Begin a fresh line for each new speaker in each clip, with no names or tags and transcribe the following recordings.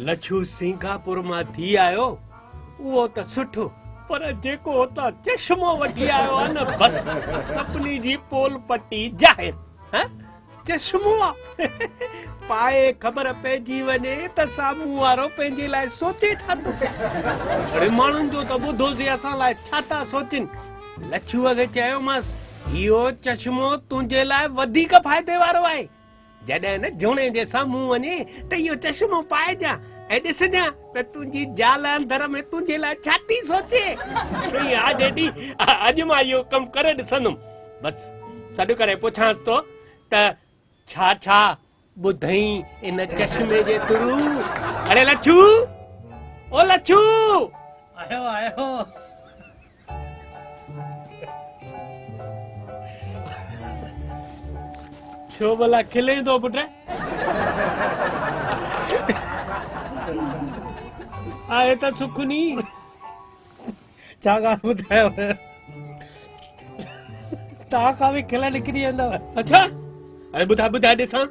Lachhu Singapore मां थी आयो उहो त सुठो पर जेको हुतां चश्मो वठी आयो आहे न बस सभिनी जी पोल पटी ज़ाहिर चश्मो पाए ख़बर पइजी वञे त साम्हूं वारो पंहिंजे लाइ सोचे छा थो अड़े माण्हुनि जो त ॿुधोसीं असां लाइ छा था सोचनि लच्छूअ खे चयोमांसि इहो चश्मो तुंहिंजे लाइ वधीक फ़ाइदे वारो आहे जॾहिं न झुणे जे साम्हूं वञे त इहो चश्मो पाइजां ऐं ॾिसजां त तुंहिंजी ज़ाल अंदर में तुंहिंजे लाइ छा थी सोचे चई हा डेडी अॼु मां इहो कमु करे ॾिसंदुमि बसि सॾु करे पुछांसि थो त छा छा ॿुधई इन चश्मे जे थ्रू अरे लच्छू ओ लच्छू
आयो आयो
छो भला खिले थो पुट आए त सुखनी
छा ॻाल्हि ॿुधायो तव्हां खां बि खिल निकिरी वेंदव
अच्छा अरे ॿुधाए ॿुधाए ॾिसां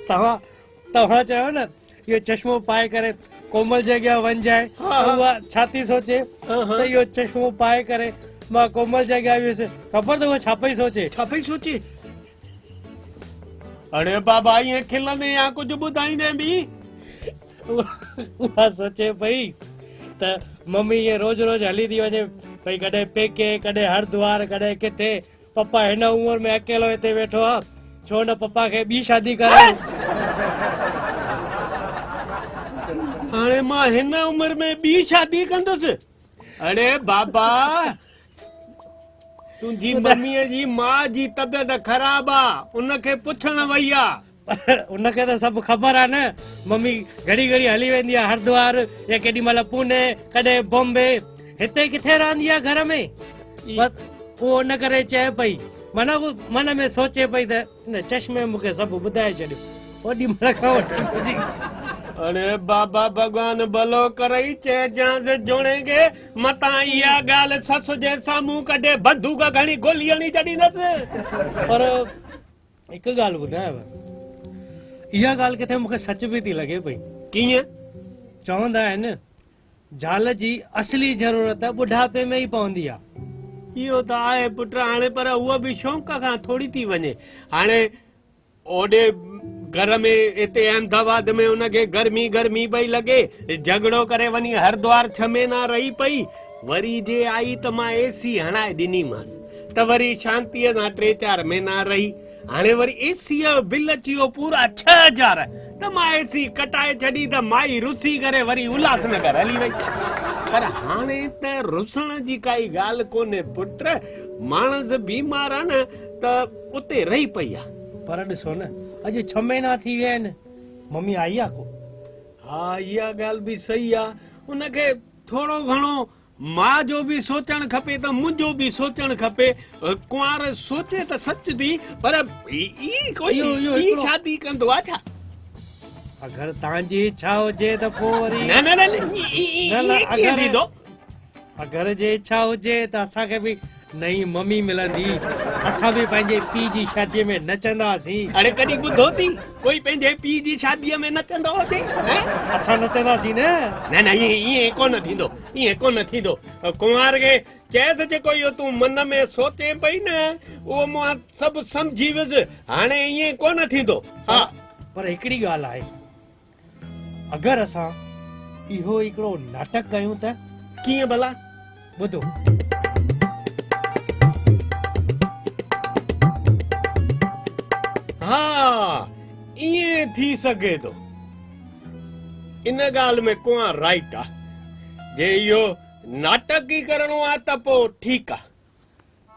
तव्हां चयो न इहो चश्मो पाए करे कोमल जे अॻियां वञजाए उहा छा थी सोचे त इहो चश्मो पाए करे मां कोमल जे अॻियां वियुसि ख़बर अथव छा पई सोचे
अरे बाबा ईअं खिलंदे या कुझु ॿुधाईंदे बि
उहा सोचे पई त मम्मी ईअं रोज़ रोज़ हली थी वञे भई कॾहिं पेके कॾहिं हरिद्वार कॾहिं किथे पप्पा हिन उमिरि में अकेलो हिते वेठो आहे छो न पप्पा खे ॿी शादी करायूं
हाणे मां हिन उमिरि में ॿी शादी कंदुसि अरे बाबा तुंहिंजी मम्मीअ जी मां जी तबियत ख़राब आहे उनखे पुछण वई आहे
उनखे त सभु ख़बर आहे न मम्मी घड़ी घड़ी हली वेंदी आहे हरिद्वार या केॾी महिल पुणे कॾहिं बॉम्बे हिते किथे रहंदी आहे घर में बस उहो उन करे चए पई मन में सोचे पई त हिन चश्मे मूंखे सभु ॿुधाए छॾियो ओॾी महिल खां वठी
अरे बाबा भगवान भलो करई चइजांसि जोणे खे मतां इहा ॻाल्हि ससु जे साम्हूं कढे बंदूक खणी गोली हणी छॾींदसि
पर हिकु ॻाल्हि ॿुधायांव इहा ॻाल्हि किथे मूंखे सच बि थी लॻे पई
कीअं
चवंदा आहिनि ज़ाल जी असली ज़रूरत ॿुढापे में ई पवंदी आहे
इहो त आहे पुट हाणे पर उहा बि शौक़ खां थोरी थी वञे हाणे ओॾे घर में हिते अहमदाबाद में उनखे गर्मी गर्मी पई लॻे झगड़ो करे वञी हरिद्वार 6 महीना रही पई वरी जे आई त मां एसी हणाए ॾिनीमांसि त वरी शांतीअ सां 3-4 महीना रही हाणे वरी एसी जो बिल अची वियो पूरा 6000 त मां एसी कटाए छॾी त माई रुसी करे वरी उल्हासनगर हली वई पर हाणे त रुसण जी काई ॻाल्हि कोन्हे पुट माण्हू बीमार आहे न त उते रही पई आहे
पर ॾिसो न अॼु 6 महीना थी विया आहिनि मम्मी आई आहे को
हा इहा ॻाल्हि बि सही आहे उनखे थोरो घणो मां जो बि सोचणु खपे त मुंहिंजो बि सोचणु खपे कुंवार सोचे त सच थी पर कोई शादी कंदो आहे छा
अगरि तव्हांजी इच्छा हुजे त पोइ वरी अगरि जे इच्छा हुजे त असांखे बि नई मम्मी मिलंदी असां बि पंहिंजे पीउ जी शादीअ में नचंदासीं
अरे कॾहिं ॿुधो थी कोई पंहिंजे पीउ जी शादीअ में नचंदो हुजे
असां नचंदासीं न
न ईअं कोन थींदो कुंवार खे चएसि जेको इहो तूं मन में सोचे पई न उहो मां सभु सम्झी वियुसि हाणे ईअं कोन थींदो हा
पर हिकिड़ी ॻाल्हि आहे अगरि असां इहो हिकिड़ो नाटक कयूं त
कीअं भला
ॿुधो
हा ईअं थी सघे थो इन ॻाल्हि में कुंवार राइट आहे जे इहो नाटक ई करणो आहे त पोइ ठीकु आहे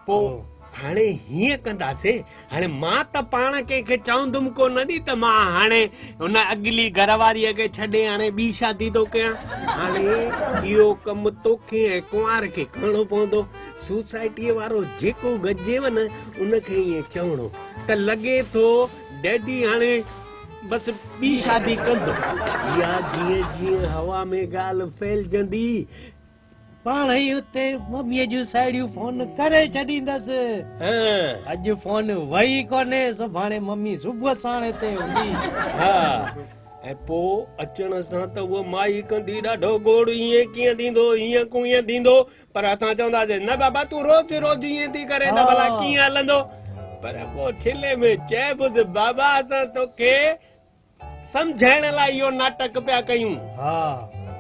पोइ हाणे हीअं कंदासीं हाणे मां त पाण कंहिंखे चवंदुमि कोन नी त मां हाणे हुन अॻिली घरवारीअ खे छॾे हाणे ॿी शादी थो कयां हाणे इहो कमु तोखे ऐं कुंवार खे करणो पवंदो सोसाइटीअ वारो जेको गजेव न उनखे ईअं चवणो त लॻे थो डैडी हाणे बस ॿी शादी कंदो या जीअं जीअं हवा में ॻाल्हि फैलजंदी
पाण ई हुते मम्मीअ जूं साहेड़ियूं फोन करे छॾींदसि।
हाँ
अॼु फोन वई कोन्हे, सुभाणे मम्मी सुबुह साण हिते हूंदी।
हा ऐं पोइ अचण सां त उहा माई कंदी ॾाढो गोड़, ईअं कीअं थींदो, ईअं कीअं थींदो, पर असां चवंदासीं न बाबा तूं रोज़ रोज़ ईअं थी करे त भला कीअं हलंदो। पर पोइ छिले में चइबुसि बाबा असां तोखे सम्झाइण लाइ इहो नाटक पिया कयूं।
हा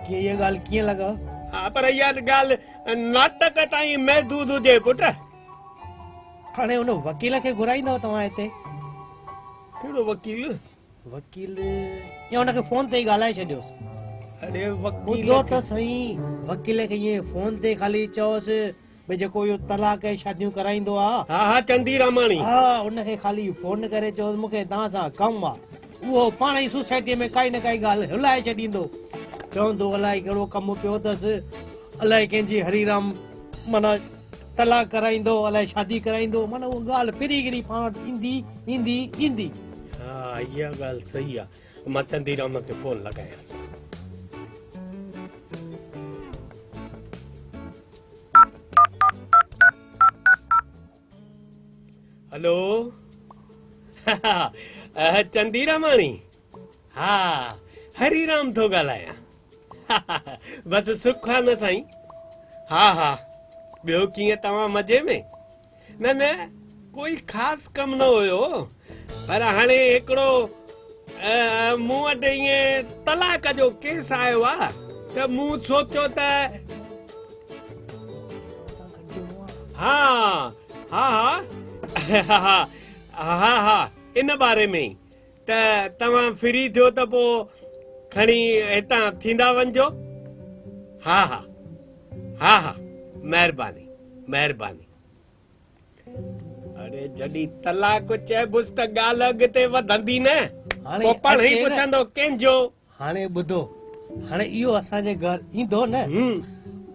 कीअं इहा ॻाल्हि कीअं लॻा?
हा पर इहा ॻाल्हि नाटक ताईं महदूद हुजे पुट।
हाणे हुन वकील खे घुराईंदव तव्हां हिते?
कहिड़ो वकील?
वकील या हुनखे फोन ते ई ॻाल्हाए छॾियोसि।
अरे वकील
ॿुधो त सही, वकील खे ईअं फोन ते ख़ाली चओसि भई जेको इहो तलाक ऐं शादियूं कराईंदो आहे,
हा हा चंदी रामाणी,
हा उनखे ख़ाली फोन करे चओसि मूंखे तव्हां सां कमु आहे। उहो पाण ई सोसाइटीअ में काई न काई ॻाल्हि हिलाए छॾींदो, चवंदो अलाए कहिड़ो कमु पियो अथसि, अलाए कंहिंजी हरीराम माना तलाक कराईंदो, अलाए शादी कराईंदो, माना उहा ॻाल्हि फिरी गिरी पाण वटि ईंदी ईंदी ईंदी।
हा इहा ॻाल्हि सही आहे। मां चंदीराम खे फोन लॻायांसि। हेलो चंदीरामाणी, हा हरीराम थो ॻाल्हायां। बसि सुख आहे न साईं? हा हा ॿियो कीअं तव्हां मज़े में? न न कोई ख़ासि कमु न हुयो, पर हाणे हिकिड़ो मूं वटि ईअं तलाक जो केस आयो आहे त मूं सोचियो त हा हा हा हा हा हा इन बारे में ई त तव्हां फ्री थियो त पोइ खणी हितां थींदा वञिजो। हा हा हा हा महिरबानी महिरबानी। अरे जॾहिं तलाक चइबुसि त ॻाल्हि अॻिते वधंदी न, पोइ पाण ई पुछंदो कंहिंजो। हाणे
ॿुधो, हाणे इहो असांजे घर ईंदो न,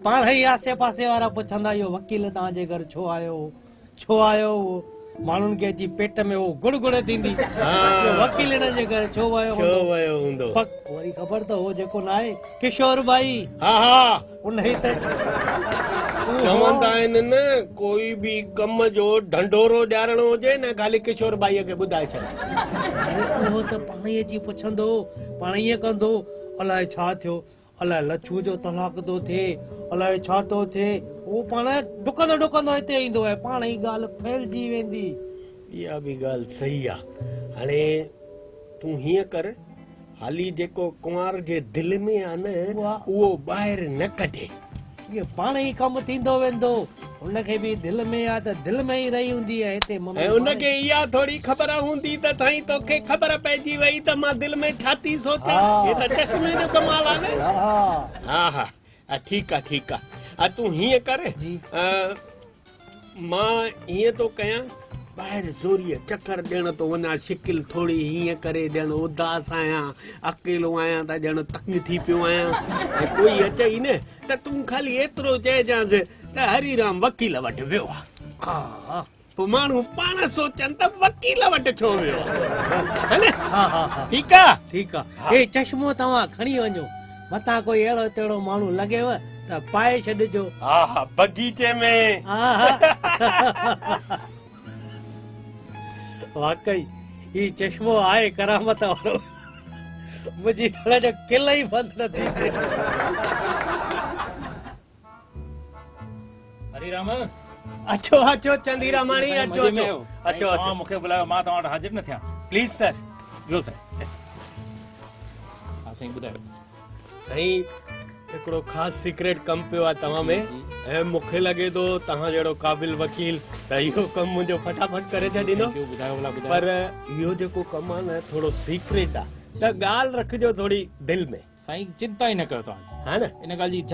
पाण ई आसे पासे वारा पुछंदा इहो वकील तव्हांजे घर छो आयो, छो आयो? माण्हुनि खे अची पेट में वो गुड़गुड़ थींदी, वकील हिन जे घर छो वियो
हूंदो।
वरी ख़बर त हो जेको न आहे किशोर भाई,
हा हा
उन ई त
चवंदा आहिनि न कोई बि कम जो ढंढोरो ॾियारणो हुजे न ख़ाली किशोर भाईअ खे ॿुधाए छॾ।
उहो त पाण ई अची पुछंदो, पाण ईअं कंदो अलाए छा थियो, अलाए लच्छू जो तलाक थो थिए, अलाए छा थो थिए, उहो पाण डुकंदो डुकंदो हिते ईंदो आहे, पाण ई ॻाल्हि फैलिजी वेंदी। इहा
बि ॻाल्हि सही आहे। हाणे तूं हीअं कर, हाली जेको कुंवार जे दिलि में आहे न उहो ॿाहिरि न कढे,
इहो पाण ई कमु थींदो वेंदो। हुनखे बि दिलि में आहे त दिलि में ई रही हूंदी आहे हिते।
ऐं हुनखे इहा थोरी ख़बर हूंदी त साईं तोखे ख़बर पइजी वई त मां दिलि में छा थी सोचां। हे त चश्मे जो कमाल आहे न। हा हा ठीकु आहे ठीकु आहे। तूं हीअं कर, मां हीअं थो कयां, ॿाहिरि ज़ोरीअ चकर ॾियण थो वञा, शिकिल थोरी हीअं करे ॼण उदास आहियां, अकेलो आहियां त ॼण तंग थी पियो आहियां, ऐं कोई अचई न त तूं ख़ाली एतिरो चइजांसि त हरीराम वकील वटि वियो आहे। पोइ माण्हू पाण सोचनि त वकील वटि छो वियो आहे। ठीकु आहे
ठीकु आहे। हे चश्मो तव्हां खणी वञो, मथां कोई अहिड़ो तेड़ो माण्हू लॻेव त पाए छॾिजो।
हा हा बगीचे में।
वाकई ही चश्मो आहे करामत वारो, मुंहिंजी दिलि जो किल ई बंदि न थी थिए।
हरीराम
अचो अचो चंदीरामाणी, अचो अचो अचो अचो।
मूंखे बुलायो, मां तव्हां वटि हाज़िर न थियां।
Please sir.
ॿियो साईं? हा साईं ॿुधायो।
साईं हिकिड़ो ख़ासि सीक्रेट कमु पियो आहे तव्हां में, ऐं मूंखे लॻे थो तव्हां जहिड़ो क़ाबिल वकील त इहो कमु मुंहिंजो फटाफट करे छॾींदो। पर इहो जेको कमु आहे न थोरो सीक्रेट आहे, त ॻाल्हि रखिजो थोरी दिलि में।
साईं चिंता ई न कयो तव्हां,
हा न,
इन ॻाल्हि जी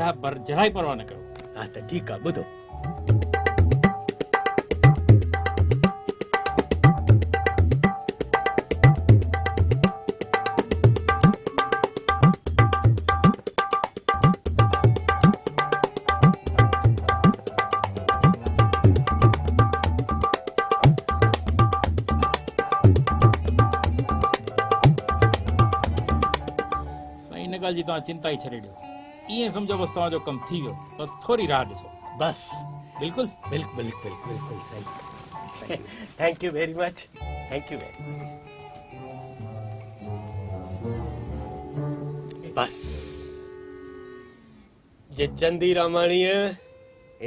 जरा ई परवाह न कयो।
हा त ठीकु आहे, ॿुधो।
इन ॻाल्हि जी तव्हां चिंता ई छॾे ॾियो। ईअं सम्झो बसि तव्हांजो कमु थी वियो, बसि थोरी राह ॾिसो।
बस
बिल्कुलु
बिल्कुल बिल्कुल बिल्कुल सही। Thank you very much, thank you very much. बस जे चंदी रामाणीअ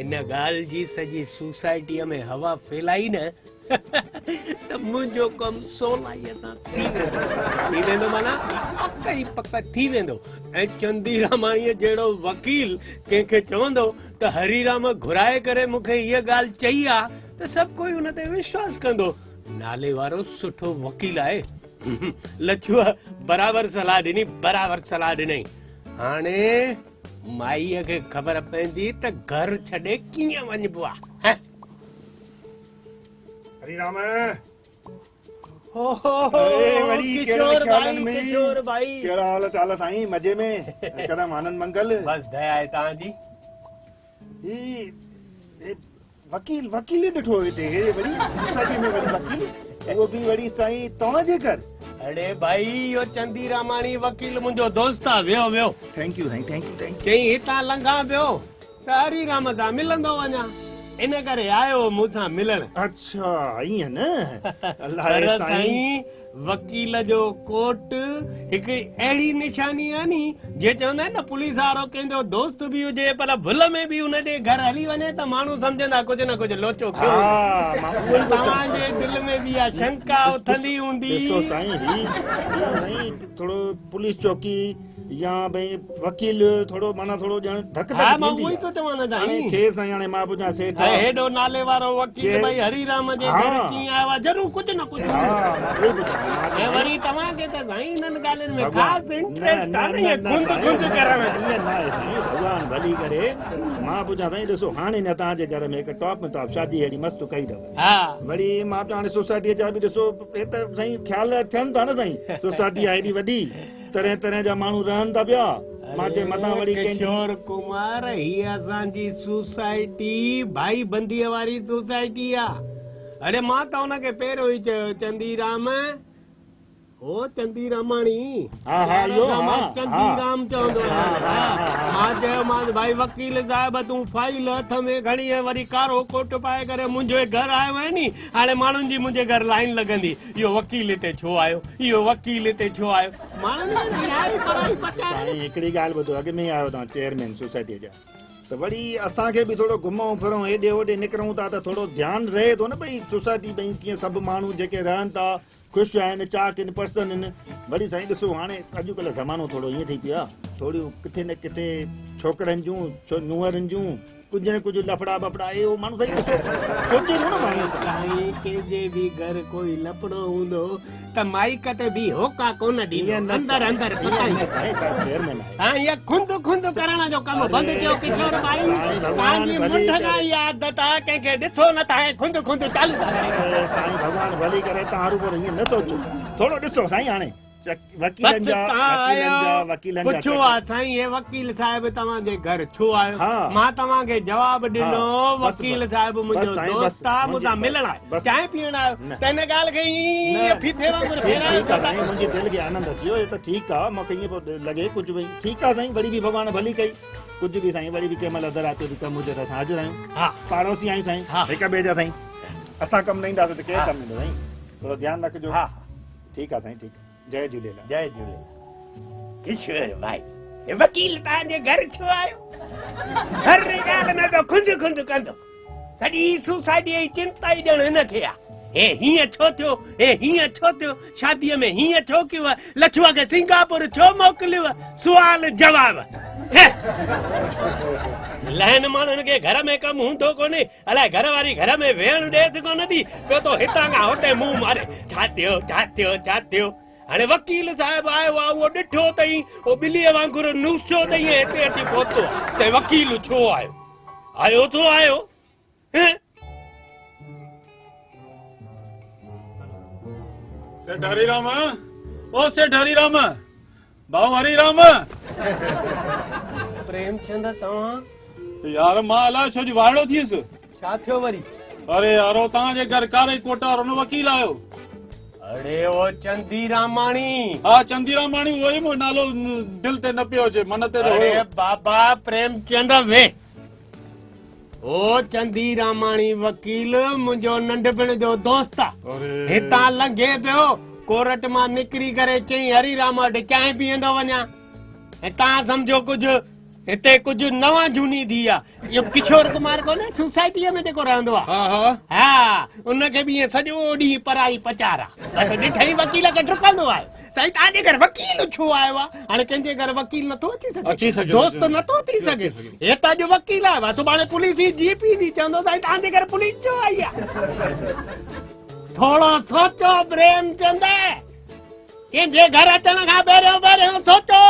इन ॻाल्हि जी सॼी सोसाइटीअ में हवा फैलाई न त मुंहिंजो कमु सवलाईअ सां थी वेंदो माना पक ई पक थी वेंदो। ऐं चंदी रामाणीअ जहिड़ो वकील कंहिंखे चवंदो त हरीराम घुराए करे मूंखे हीअ ॻाल्हि चई आहे त सभु कोई हुन ते विश्वास कंदो। नाले वारो सुठो वकील आहे। लछूअ बराबरि सलाह ॾिनी, बराबरि सलाह ॾिनई। हाणे माईअ खे ख़बर पवंदी त घर छॾे कीअं वञिबो आहे।
हरीराम
किशोर भाई, किशोर भाई,
कहिड़ा हाल चाल साईं? मजे में? हिकदमि आनंद मंगल।
बस दया आहे तव्हांजी।
वकील वकील ॾिठो हिते वरी सोसाइटी में वरी वकील, उहो बि वरी साईं तव्हांजे घर?
अरे भाई इहो चंदी रामाणी वकील मुंहिंजो दोस्त आहे। वियो वियो।
थैंक यू साईं, थैंक यू।
चई हितां लंघा पियो त हरीराम सां मिलंदो वञा, इन करे आयो मूंसां मिलण।
अच्छा ईअं न? अलाए
पर
साईं,
साईं वकील जो कोट हिकिड़ी अहिड़ी निशानी आहे नी जे चवंदा आहिनि न पुलिस वारो कंहिंजो दोस्त बि हुजे पर भुल में बि हुनजे घर हली वञे त माण्हू सम्झंदा कुझु न कुझु लोचो कयो।
मां उहो ई थो चवां।
तव्हांजे दिल में बि इहा शंका उथंदी हूंदी।
ॾिसो साईं, साईं थोरो पुलिस चौकी या भई वकील थोरो माना थोरो ॼण धक
हा
धक
मां
थींदी
उहो ई
आहे।
तो चवां न
हाणे
साईं।
खेर साईं हाणे मां पुछां सेठ
ऐं हेॾो नाले वारो वकील
जे-
भई हरीराम जे घर
हा।
कीअं आयो आहे ज़रूर कुझु न कुझु।
हा मां उहो ई पुछां।
ऐं वरी तव्हांखे त साईं इन्हनि ॻाल्हियुनि में
भॻवान-
ख़ासि इंट्रेस्ट आहे न, इहे खुंद
साईं,
खुंद करण में।
ईअं न आहे साईं, भॻवान भली करे। मां पुछां साईं, ॾिसो हाणे न तव्हांजे घर में हिकु टॉप में टॉप शादी अहिड़ी मस्तु कई अथव।
हा
वरी मां चवां हाणे सोसाइटीअ जा बि ॾिसो हे त साईं ख़्याल थियनि था न साईं। सोसाइटी आहे हेॾी वॾी, तरह तरह जा माण्हू रहनि था पिया। मां चयो मथां वरी
किशोर कुमार हीअ असांजी सोसाइटी भाई बंदीअ वारी सोसाइटी आहे। अरे मां त हुनखे पहिरियों ई चयो चंदीराम, ओ चंदी रामाणी।
हा, हा, इहो,
मां
हा,
चंदीराम चवंदो
हा,
आहियां।
हा, हा,
मां चयो भाई वकील साहिब तूं फाइल हथ में खणी वरी कारो कोट पाए करे मुंहिंजे घर आयो आहे नी। हाणे माण्हुनि जी मुंहिंजे घर लाइन लॻंदी, इहो वकील हिते छो आयो, इहो वकील हिते छो आयो। माण्हुनि खे इहा ई पढ़ाई पचाए।
साईं हिकिड़ी ॻाल्हि ॿुधो, अॻु में आयो तव्हां चेयरमैन सोसाइटीअ जा, त वरी असांखे बि थोरो घुमूं फिरूं हेॾे होॾे निकिरूं था त थोरो ध्यानु रहे थो न भई सोसाइटी भई कीअं सभु माण्हू जेके रहनि था ख़ुशि आहिनि, चाक आहिनि, पर्सन आहिनि। वरी साईं ॾिसो हाणे अॼुकल्ह ज़मानो थोरो ईअं थी पियो आहे, थोरियूं किथे न किथे छोकिरनि जूं नुंहरनि जूं कुझु न कुझु लफड़ा बफड़ा इहो माण्हू साईं ॾिसो सोचे थो न माण्हू सां।
साईं कंहिंजे बि घर कोई लफड़ो हूंदो त माइक ते बि होका कोन ॾींदो,
ईअं न
अंदर
साईं,
अंदर
ईअं
पताई।
न साईं, तव्हां चेयरमैन आहे।
हाँ ये खुंद खुंद करण जो कम बंदि कयो किशोर भाई।
साईं भॻवान
तव्हांजी
भली
मुंड
करे।
खां इहा आदत आहे, कंहिंखे ॾिसो नथा ऐं खुंद खुंद चालू था कयो।
अरे साईं भॻवान भली करे, तव्हां हरूभरू ईअं न सोचो, थोरो ॾिसो साईं हाणे वकीलनि
बस
जा
तव्हां पुछो आहे साईं हे वकील साहिब तव्हांजे घर छो आयो।
हा।
मां तव्हांखे जवाबु ॾिनो
हा, बस,
वकील
बस,
साहिब मुंहिंजो
बस साईं,
दोस्त
बस,
आहे, मूंसां
मुंहिंजी-
मिलण
बस,
आयो,
बस।
चांहि पीअण आयो,
न।
त हिन ॻाल्हि खे ईअं फीथे वांगुरु
ठीकु आहे
फेरायो।
साईं, मुंहिंजी दिलि खे आनंद अची वियो, हे त ठीकु आहे, मूंखे ईअं पियो लॻे कुझु भई ठीकु आहे साईं, वरी बि भॻवान भली कई। कुझु बि साईं, वरी बि कंहिं महिल दराते बि कमु हुजे त असां हाज़िर आहियूं।
हा
पाड़ोसी आहियूं साईं,
हा।
हिक ॿिए जा साईं। असां कमु न ईंदासीं त केरु कमु ईंदो साईं, थोरो ध्यानु रखिजो।
हा
ठीकु आहे साईं, ठीकु आहे, जय झूलेलाल।
जय झूलेलाल। किशोर भाई हे वकील तव्हांजे घर छो आयो? हर ॻाल्हि में पियो खुंद खुंद कंदो, सॼी सोसाइटीअ जी चिंता ई ॼण हिनखे आहे। हे हीअं छो थियो, हे हीअं छो थियो, शादीअ में हीअं छो कयो, लछुआ खे सिंगापुर छो मोकिलियो, सुवाल जवाब। लहन माण्हुनि खे घर में कमु हूंदो कोन्हे, अलाए घर वारी घर में वेहण ॾेसि कोन थी, पियो तो हितां खां हुते मुंहुं मारे छा थियो छा थियो छा थियो। हाणे वकील साहिब आयो आहे, उहो ॾिठो अथई, उहो ॿिलीअ वांगुरु नुस्यो अथई, हिते अची पहुतो त वकील छो आयो, आयो तो आयो।
सेठ हरिराम, ओ सेठ हरिराम, भाऊ हरिराम।
प्रेमचंद तव्हां
यार मां अलाए छो जी वाइड़ो थियुसि।
छा थियो वरी?
अरे यारो तव्हांजे घर कारे कोटा वारो न वकील आयो।
अड़े ओ चंदी रामाणी
हाँ चंदीराम माणी वही मो नालो दिल ते न पियो अचे मन ते
अरे
हुयो।
बाबा प्रेमचंद वे ओ चंदी रामाणी वकील मुंहिंजो नंढपण जो दोस्त आहे
अरे
हितां लंघे पियो कोर्ट मां निकिरी करे चई हरिराम वटि चांहि पीअंदो वञा ऐं तव्हां सम्झो कुझु हिते कुझु नवां झूनी थी आहे इहो किशोर कुमार कोन्हे सोसाइटीअ में जेको रहंदो आहे
हाँ हाँ
हा उनखे बि ईअं सॼो ॾींहुं पराई पचारा बसि ॾिठई वकील खे डुकंदो आयो साईं तव्हांजे घर वकील छो आयो आहे हाणे कंहिंजे घर वकील नथो
अची सघे
दोस्त नथो थी सघे हितां जो वकील आयो आहे सुभाणे पुलिस जी जीपी बि चवंदो साईं तव्हांजे घर पुलिस छो आई आहे थोरो सोचो प्रेमचंद कंहिंजे घर अचण खां पहिरियों सोचो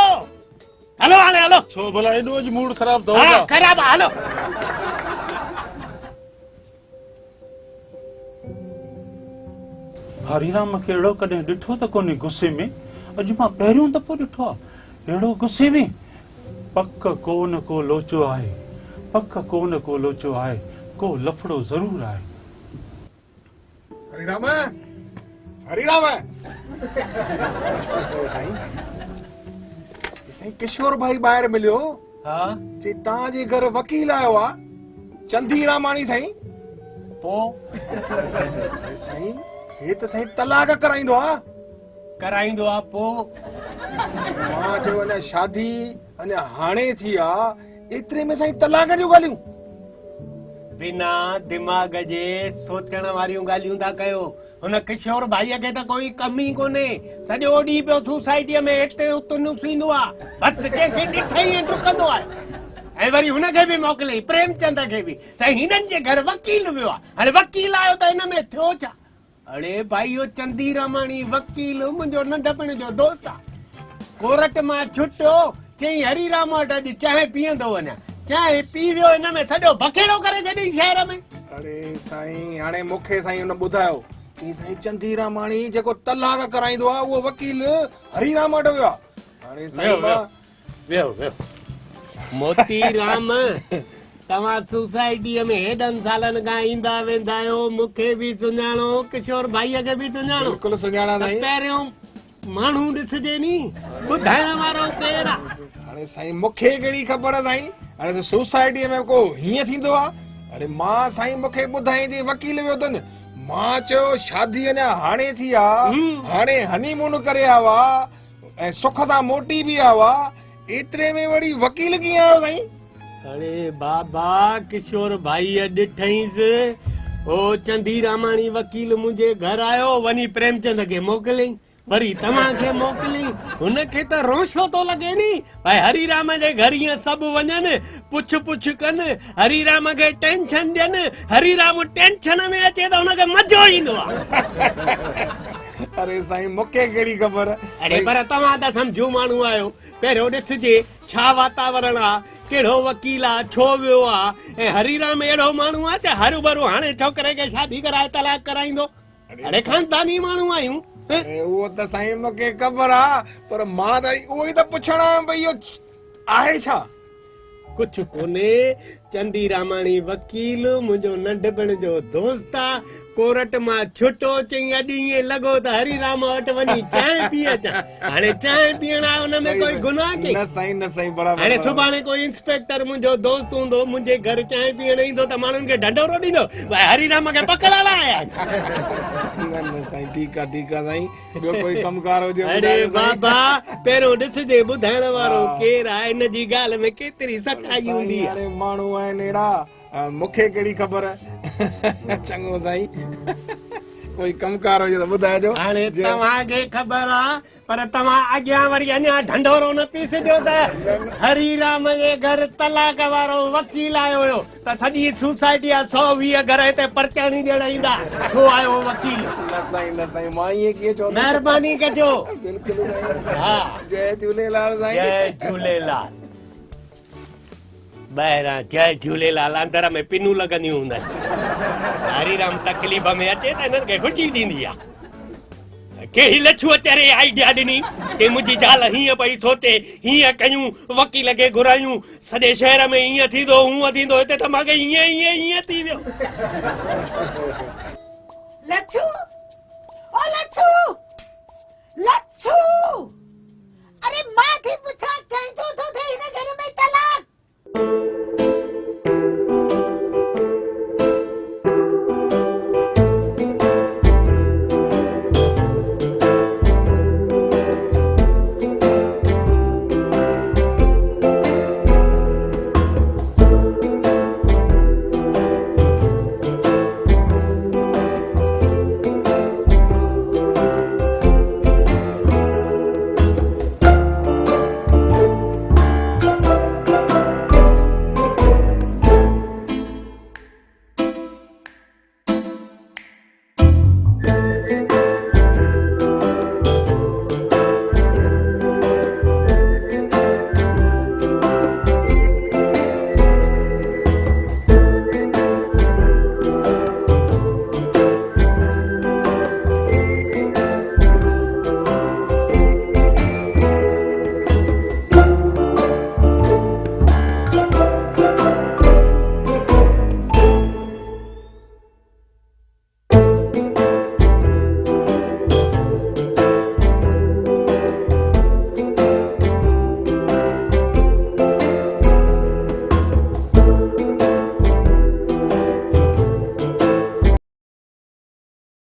हलो हाणे हलो
छो भला एॾो अॼु मूड ख़राब अथव
हा
छा?
ख़राब आहे, हलो
हरिराम खे अहिड़ो कॾहिं ॾिठो त कोन्हे गुस्से में अॼु मां पहिरियों दफ़ो ॾिठो आहे अहिड़ो गुस्से में पक को न को लोचो आहे पक को न को लोचो आहे को लफड़ो ज़रूर आहे
हरिराम हरिराम साईं साईं किशोर भाई ॿाहिरि मिलियो
हा
चई तव्हांजे घर वकील आयो आहे चंदी रामाणी साईं
पोइ
अरे साईं हे त साईं तलाक कराईंदो आहे
कराईंदो आहे पोइ
मां चयो अञा शादी अञा हाणे थी आहे एतिरे में साईं तलाक जूं ॻाल्हियूं
बिना दिमाग़ जे सोचण वारियूं ॻाल्हियूं था कयो हुन किशोर भाईअ खे त कोई कमी कोन्हे सॼो ॾींहुं पियो सोसाइटीअ में हिते उते नुसींदो आहे बसि कंहिंखे ॾिठई ऐं डुकंदो आहे ऐं वरी हुनखे बि मोकिलियईं प्रेमचंद खे बि साईं हिननि जे घर वकील वियो आहे हाणे वकील आयो त हिन में थियो छा अड़े भाई इहो चंदी रामाणी वकील मुंहिंजो नंढपण जो दोस्त आहे कोर्ट मां छुटियो चई हरिराम वटि अॼु चांहि पीअंदो वञा चांहि पी वियो हिन में सॼो बखेड़ो करे छॾी शहर में
अरे साईं हाणे मूंखे साईं हुन ॿुधायो चई साईं चंदी रामाणी जेको तलाक कराईंदो आहे उहो वकील हरिराम वटि वियो आहे हाणे साईं मां
वियो मोती राम तव्हां सोसाइटीअ में हेॾनि सालनि खां ईंदा वेंदा आहियो मूंखे बि सुञाणो किशोर भाईअ खे बि सुञाणो
बिल्कुलु सुञाणा साईं
पहिरियों माण्हू ॾिसजे नी ॿुधाइण वारो केरु आहे
हाणे साईं मूंखे कहिड़ी ख़बर आहे साईं हाणे त सोसाइटीअ में को हीअं थींदो आहे अरे मां साईं मूंखे ॿुधाई थी वकील वियो अथनि मां चयो शादी अञा हाणे थी आहे हाणे हनीमून करे आयो आहे ऐं सुख सां मोटी बि आयो आहे एतिरे में वरी वकील कीअं आयो साईं
अरे बाबा किशोर भाईअ ॾिठईंसि ओ चंदी रामाणी वकील मुंहिंजे घर आयो वञी प्रेमचंद खे मोकिलियईं वरी तव्हांखे मोकिलियईं हुनखे त रोशो थो लॻे नी भाई हरिराम जे घर ईअं सभु वञनि पुछ कनि हरिराम खे टेंशन ॾियनि हरिराम टेंशन में अचे त हुनखे मज़ो ईंदो आहे
अरे साईं मूंखे कहिड़ी ख़बर
अरे पर तव्हां त सम्झू माण्हू आहियो पहिरियों ॾिसजे छा वातावरण आहे कहिड़ो वकील आहे छो वियो आहे ऐं हरिराम अहिड़ो माण्हू आहे त हरू भरू हाणे छोकिरे खे शादी कराए तलाक कराईंदो अरे खानदानी माण्हू आहियूं
उहो त साईं मूंखे ख़बर आहे पर मां त उहो ई त पुछण आहियां भई इहो आहे छा
कुझु कोन्हे चंदी रामाणी वकील मुंहिंजो नंढपण जो दोस्त आहे कोर्ट मां छुटो चई अॼु ईअं लॻो त हरिराम वटि वञी चांहि पी अचां हाणे चांहि पीअण आहे हुनमें कोई गुनाह के
न साईं बराबरि
हाणे सुभाणे कोई इंस्पेक्टर मुंहिंजो दोस्त हूंदो मुंहिंजे घर चांहि पीअण ईंदो त माण्हुनि खे ढंढोरो ॾींदो भाई हरिराम खे पकड़ण आया
न साईं ठीकु आहे साईं ॿियो कोई कमकार हुजे
अरे बाबा पहिरियों ॾिसजे ॿुधाइण वारो केरु आहे हिन जी ॻाल्हि में केतिरी सच्चाई हूंदी आहे
हाणे माण्हू आहिनि अहिड़ा मूंखे कहिड़ी ख़बर चङो साईं कोई कमकार हुजे त ॿुधाइजो
हाणे तव्हांखे ख़बर आहे पर तव्हां अॻियां वरी अञा ढंढोरो न पीसजो त हरिराम जे घर तलाक वारो वकील आयो हुयो त सॼी सोसाइटी 120 घर हिते परचाणी ॾियण ईंदा छो आयो वकील
न साईं मां ईअं कीअं चवंदो
महिरबानी कजो
बिल्कुलु साईं
हा
जय झूलेलाल साईं
जय झूलेलाल ॿाहिरां जय झूलेलाल अंदर में पिनूं लॻंदियूं हूंदनि हरिराम तकलीफ़ में अचे त हिननि खे ख़ुशी थींदी आहे कहिड़ी लछूअ चरे आइडिया ॾिनी की मुंहिंजी ज़ाल हीअं पई सोचे हीअं कयूं वकील खे घुरायूं सॼे शहर में हीअं थींदो हूअं थींदो हिते त मूंखे हीअं थी वियो
लच्छू